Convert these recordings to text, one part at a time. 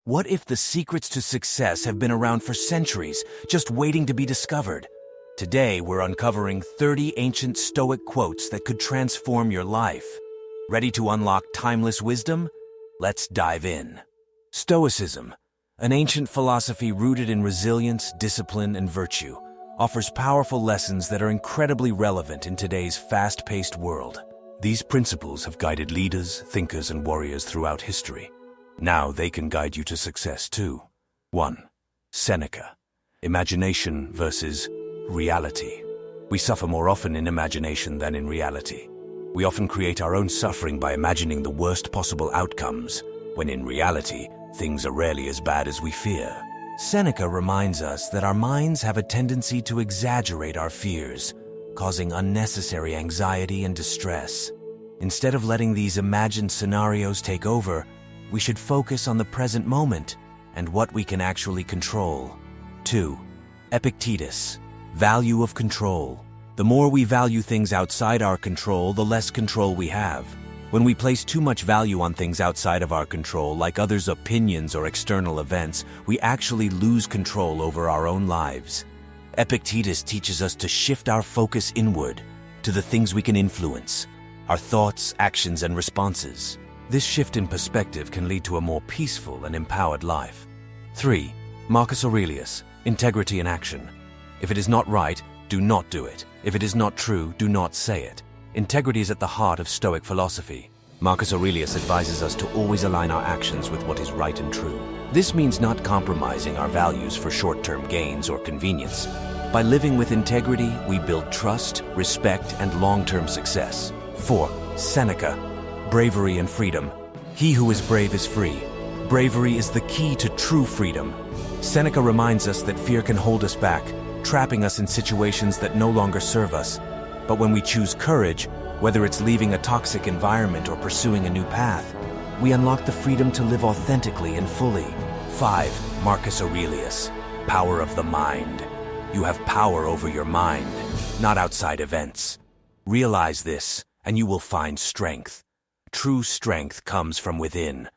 What if the secrets to success have been around for centuries, just waiting to be discovered? Today, we're uncovering 30 ancient Stoic quotes that could transform your life. Ready to unlock timeless wisdom? Let's dive in. Stoicism, an ancient philosophy rooted in resilience, discipline, and virtue, offers powerful lessons that are incredibly relevant in today's fast-paced world. These principles have guided leaders, thinkers, and warriors throughout history. Now they can guide you to success too. 1. Seneca. Imagination versus reality. We suffer more often in imagination than in reality. We often create our own suffering by imagining the worst possible outcomes, when in reality, things are rarely as bad as we fear. Seneca reminds us that our minds have a tendency to exaggerate our fears, causing unnecessary anxiety and distress. Instead of letting these imagined scenarios take over, we should focus on the present moment and what we can actually control. 2. Epictetus. Value of control. The more we value things outside our control, the less control we have. When we place too much value on things outside of our control, like others' opinions or external events, we actually lose control over our own lives. Epictetus teaches us to shift our focus inward, to the things we can influence, our thoughts, actions, and responses. This shift in perspective can lead to a more peaceful and empowered life. 3. Marcus Aurelius. Integrity in action. If it is not right, do not do it. If it is not true, do not say it. Integrity is at the heart of Stoic philosophy. Marcus Aurelius advises us to always align our actions with what is right and true. This means not compromising our values for short-term gains or convenience. By living with integrity, we build trust, respect, and long-term success. 4. Seneca. Bravery and freedom. He who is brave is free. Bravery is the key to true freedom. Seneca reminds us that fear can hold us back, trapping us in situations that no longer serve us. But when we choose courage, whether it's leaving a toxic environment or pursuing a new path, we unlock the freedom to live authentically and fully. 5. Marcus Aurelius. Power of the mind. You have power over your mind, not outside events. Realize this, and you will find strength. True strength comes from within.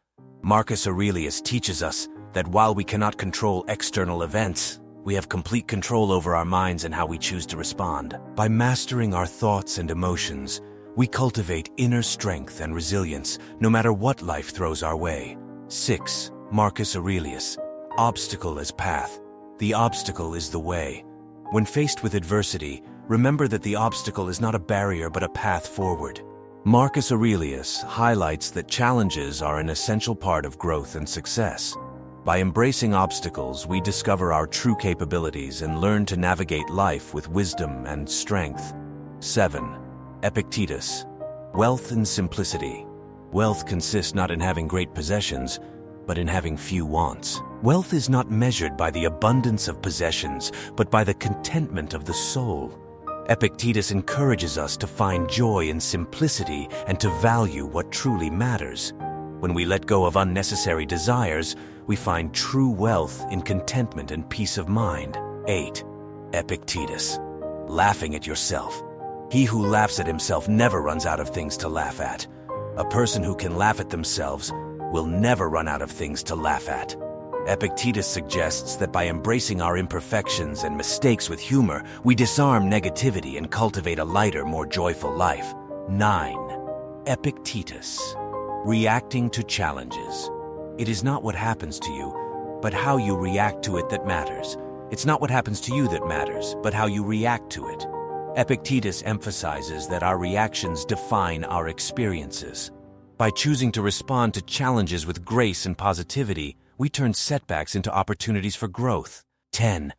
Marcus Aurelius teaches us that while we cannot control external events, we have complete control over our minds and how we choose to respond. By mastering our thoughts and emotions, we cultivate inner strength and resilience no matter what life throws our way. 6. Marcus Aurelius. Obstacle as path. The obstacle is the way. When faced with adversity, remember that the obstacle is not a barrier but a path forward. Marcus Aurelius highlights that challenges are an essential part of growth and success. By embracing obstacles, we discover our true capabilities and learn to navigate life with wisdom and strength. 7. Epictetus. Wealth and simplicity. Wealth consists not in having great possessions, but in having few wants. Wealth is not measured by the abundance of possessions, but by the contentment of the soul. Epictetus encourages us to find joy in simplicity and to value what truly matters. When we let go of unnecessary desires, we find true wealth in contentment and peace of mind. 8. Epictetus. Laughing at yourself. He who laughs at himself never runs out of things to laugh at. A person who can laugh at themselves will never run out of things to laugh at. Epictetus suggests that by embracing our imperfections and mistakes with humor, we disarm negativity and cultivate a lighter, more joyful life. 9. Epictetus. Reacting to challenges. It is not what happens to you, but how you react to it that matters. It's not what happens to you that matters, but how you react to it. Epictetus emphasizes that our reactions define our experiences. By choosing to respond to challenges with grace and positivity, we turn setbacks into opportunities for growth. 10.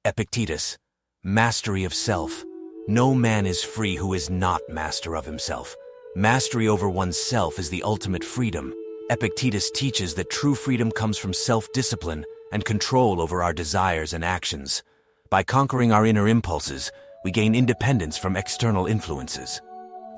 Epictetus. Mastery of self. No man is free who is not master of himself. Mastery over oneself is the ultimate freedom. Epictetus teaches that true freedom comes from self-discipline and control over our desires and actions. By conquering our inner impulses, we gain independence from external influences.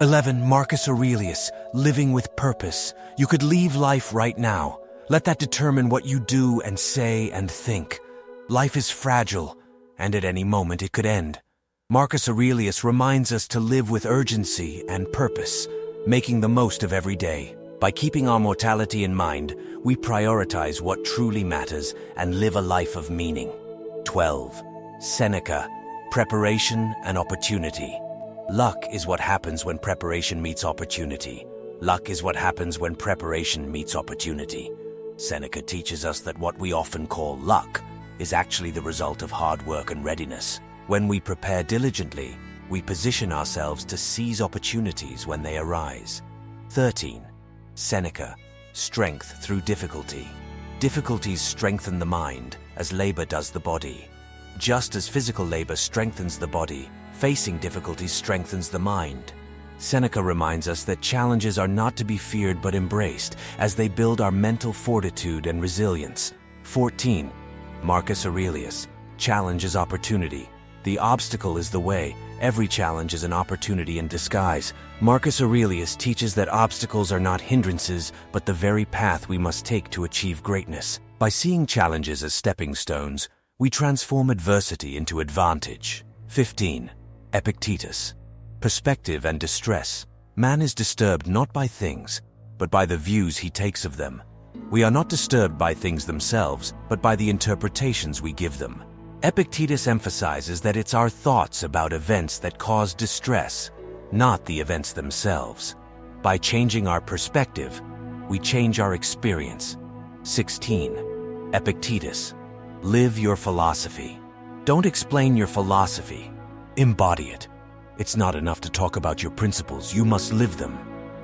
11. Marcus Aurelius. Living with purpose. You could leave life right now. Let that determine what you do and say and think. Life is fragile, and at any moment it could end. Marcus Aurelius reminds us to live with urgency and purpose, making the most of every day. By keeping our mortality in mind, we prioritize what truly matters and live a life of meaning. 12. Seneca, preparation and opportunity. Luck is what happens when preparation meets opportunity. Luck is what happens when preparation meets opportunity. Seneca teaches us that what we often call luck is actually the result of hard work and readiness. When we prepare diligently, we position ourselves to seize opportunities when they arise. 13. Seneca, strength through difficulty. Difficulties strengthen the mind, as labor does the body. Just as physical labor strengthens the body, facing difficulties strengthens the mind. Seneca reminds us that challenges are not to be feared but embraced, as they build our mental fortitude and resilience. 14. Marcus Aurelius, challenge is opportunity. The obstacle is the way. Every challenge is an opportunity in disguise. Marcus Aurelius teaches that obstacles are not hindrances, but the very path we must take to achieve greatness. By seeing challenges as stepping stones, we transform adversity into advantage. 15. Epictetus, perspective and distress. Man is disturbed not by things, but by the views he takes of them. We are not disturbed by things themselves, but by the interpretations we give them. Epictetus emphasizes that it's our thoughts about events that cause distress, not the events themselves. By changing our perspective, we change our experience. 16. Epictetus, live your philosophy. Don't explain your philosophy, embody it. It's not enough to talk about your principles, you must live them.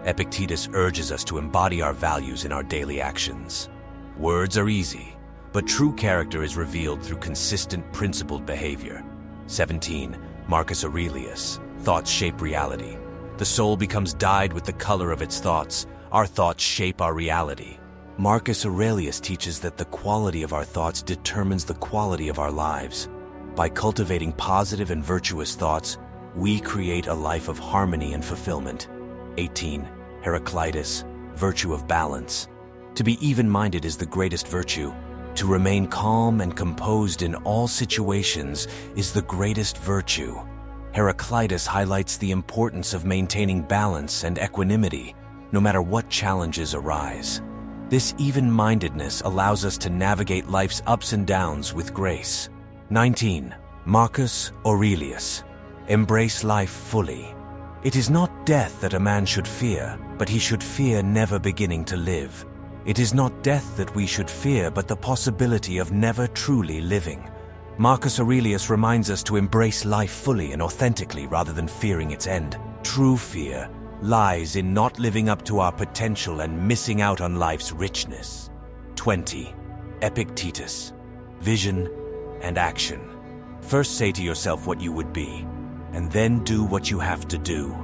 Epictetus urges us to embody our values in our daily actions. Words are easy, but true character is revealed through consistent, principled behavior. 17. Marcus Aurelius, thoughts shape reality. The soul becomes dyed with the color of its thoughts. Our thoughts shape our reality. Marcus Aurelius teaches that the quality of our thoughts determines the quality of our lives. By cultivating positive and virtuous thoughts, we create a life of harmony and fulfillment. 18. Heraclitus, virtue of balance. To be even-minded is the greatest virtue. To remain calm and composed in all situations is the greatest virtue. Heraclitus highlights the importance of maintaining balance and equanimity, no matter what challenges arise. This even-mindedness allows us to navigate life's ups and downs with grace. 19. Marcus Aurelius, embrace life fully. It is not death that a man should fear, but he should fear never beginning to live. It is not death that we should fear, but the possibility of never truly living. Marcus Aurelius reminds us to embrace life fully and authentically rather than fearing its end. True fear lies in not living up to our potential and missing out on life's richness. 20. Epictetus, vision and action. First say to yourself what you would be, and then do what you have to do.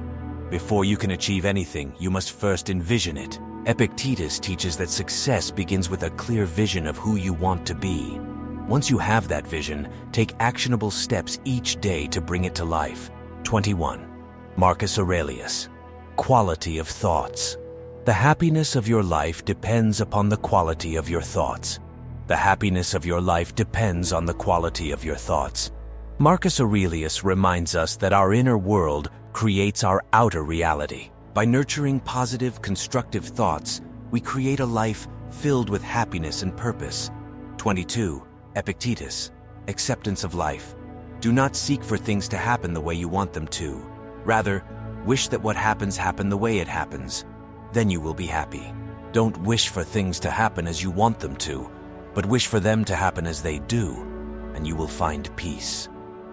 Before you can achieve anything, you must first envision it. Epictetus teaches that success begins with a clear vision of who you want to be. Once you have that vision, take actionable steps each day to bring it to life. 21. Marcus Aurelius, quality of thoughts. The happiness of your life depends upon the quality of your thoughts. The happiness of your life depends on the quality of your thoughts. Marcus Aurelius reminds us that our inner world creates our outer reality. By nurturing positive, constructive thoughts, we create a life filled with happiness and purpose. 22. Epictetus, acceptance of life. Do not seek for things to happen the way you want them to. Rather, wish that what happens happen the way it happens. Then you will be happy. Don't wish for things to happen as you want them to, but wish for them to happen as they do, and you will find peace.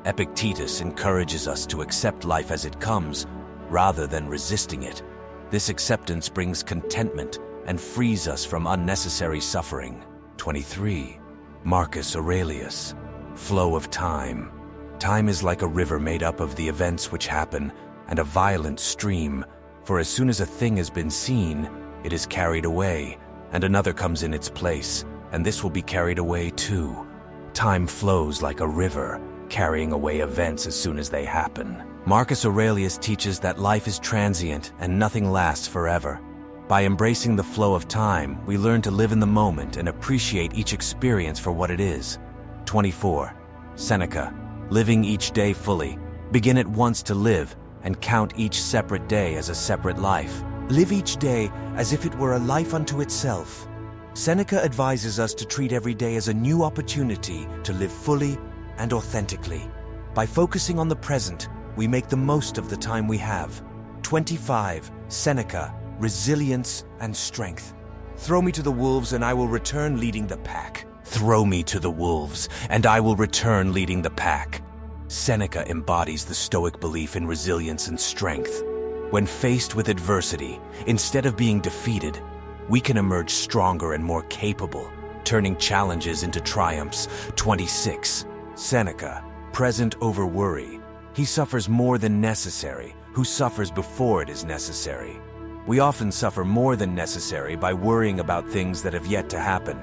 Epictetus encourages us to accept life as it comes, rather than resisting it. This acceptance brings contentment and frees us from unnecessary suffering. 23. Marcus Aurelius, flow of time. Time is like a river made up of the events which happen, and a violent stream, for as soon as a thing has been seen, it is carried away, and another comes in its place, and this will be carried away too. Time flows like a river, carrying away events as soon as they happen. Marcus Aurelius teaches that life is transient and nothing lasts forever. By embracing the flow of time, we learn to live in the moment and appreciate each experience for what it is. 24. Seneca, living each day fully. Begin at once to live and count each separate day as a separate life. Live each day as if it were a life unto itself. Seneca advises us to treat every day as a new opportunity to live fully and authentically. By focusing on the present, we make the most of the time we have. 25. Seneca, resilience and strength. Throw me to the wolves and I will return leading the pack. Throw me to the wolves and I will return leading the pack. Seneca embodies the Stoic belief in resilience and strength. When faced with adversity, instead of being defeated, we can emerge stronger and more capable, turning challenges into triumphs. 26. Seneca, present over worry. He suffers more than necessary, who suffers before it is necessary. We often suffer more than necessary by worrying about things that have yet to happen.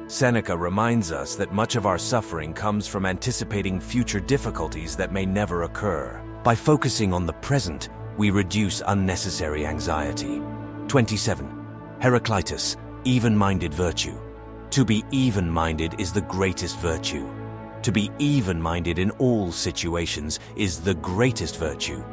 Seneca reminds us that much of our suffering comes from anticipating future difficulties that may never occur. By focusing on the present, we reduce unnecessary anxiety. 27. Heraclitus, even-minded virtue. To be even-minded is the greatest virtue. To be even-minded in all situations is the greatest virtue.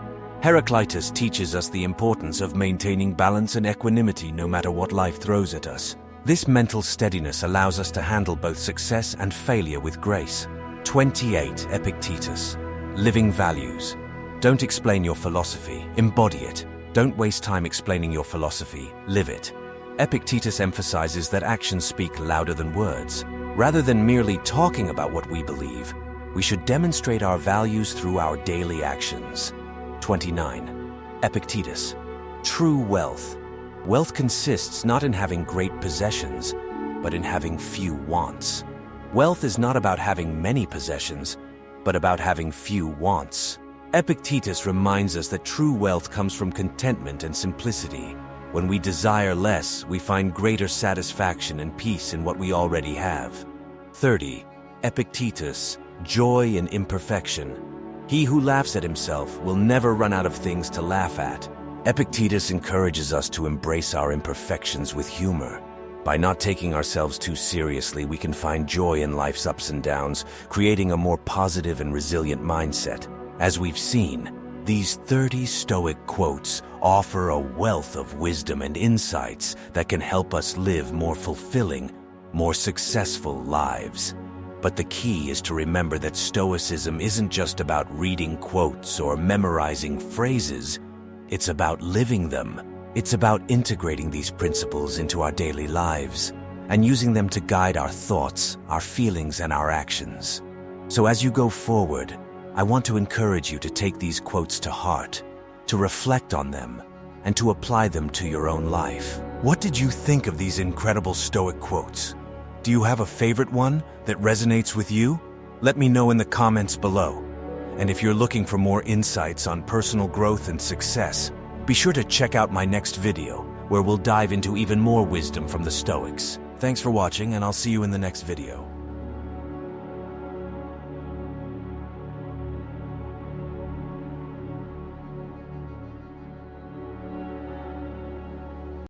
Heraclitus teaches us the importance of maintaining balance and equanimity no matter what life throws at us. This mental steadiness allows us to handle both success and failure with grace. 28. Epictetus, living values. Don't explain your philosophy, embody it. Don't waste time explaining your philosophy, live it. Epictetus emphasizes that actions speak louder than words. Rather than merely talking about what we believe, we should demonstrate our values through our daily actions. 29. Epictetus, true wealth. Wealth consists not in having great possessions, but in having few wants. Wealth is not about having many possessions, but about having few wants. Epictetus reminds us that true wealth comes from contentment and simplicity. When we desire less, we find greater satisfaction and peace in what we already have. 30. Epictetus, joy in imperfection. He who laughs at himself will never run out of things to laugh at. Epictetus encourages us to embrace our imperfections with humor. By not taking ourselves too seriously, we can find joy in life's ups and downs, creating a more positive and resilient mindset. As we've seen, these 30 Stoic quotes offer a wealth of wisdom and insights that can help us live more fulfilling, more successful lives. But the key is to remember that Stoicism isn't just about reading quotes or memorizing phrases. It's about living them. It's about integrating these principles into our daily lives and using them to guide our thoughts, our feelings, and our actions. So as you go forward, I want to encourage you to take these quotes to heart, to reflect on them, and to apply them to your own life. What did you think of these incredible Stoic quotes? Do you have a favorite one that resonates with you? Let me know in the comments below. And if you're looking for more insights on personal growth and success, be sure to check out my next video, where we'll dive into even more wisdom from the Stoics. Thanks for watching, and I'll see you in the next video.